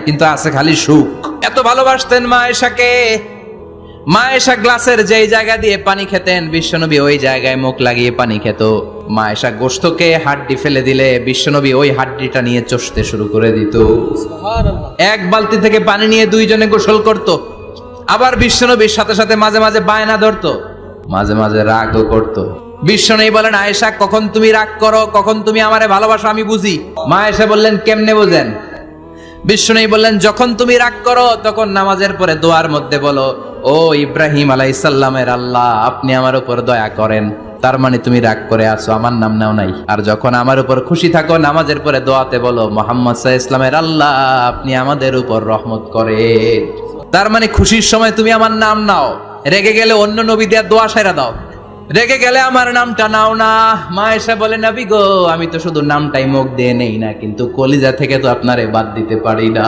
কিন্তু আছে খালি সুখ। এত ভালোবাসতেন মা আয়েশাকে। মা আয়েশা গ্লাসের যেই জায়গা দিয়ে পানি খেতেন, বিশ্বনবী ওই জায়গায় মুখ লাগিয়ে পানি খেত। মা আয়েশা গোশতকে হাড্ডি ফেলে দিলে বিশ্বনবী ওই হাড্ডিটা নিয়ে চষতে শুরু করে দিত। এক বালতি থেকে পানি নিয়ে দুইজনে গোসল করত। আবার বিশ্বনবীর সাথে সাথে মাঝে মাঝে বায়না ধরতো, মাঝে মাঝে রাগও করতো। বিশ্বনবী বলেন, আয়েশা কখন তুমি রাগ করো, কখন তুমি আমারে ভালোবাসো আমি বুঝি। মা আয়েশা বললেন, কেমনে বোঝেন? বিশ্বনবী বললেন, যখন তুমি রাগ করো তখন নামাজের পরে দোয়ার মধ্যে বলো, ও ইব্রাহিম আলাইহিস সালামের আল্লাহ, আপনি আমার উপর দয়া করেন। তার মানে তুমি রাগ করে আছো, আমার নাম নাও নাই। আর যখন আমার উপর খুশি থাকো নামাজের পরে দোয়াতে বলো, মুহাম্মদ সাল্লাল্লাহু আলাইহি ওয়াসাল্লামের আল্লাহ, আপনি আমাদের উপর রহমত করেন। তার মানে খুশির সময় তুমি আমার নাম নাও, রেগে গেলে অন্য নবী দেওয়ার দোয়া সাইরা দাও, রেগে গেলে আমার নামটা নাও না। মা আয়েশা বলে, নবী গো, আমি তো শুধু নামটাই মুখ দিয়ে নেই না, কিন্তু কলিজা থেকে তো আপনারে বাদ দিতে পারি না।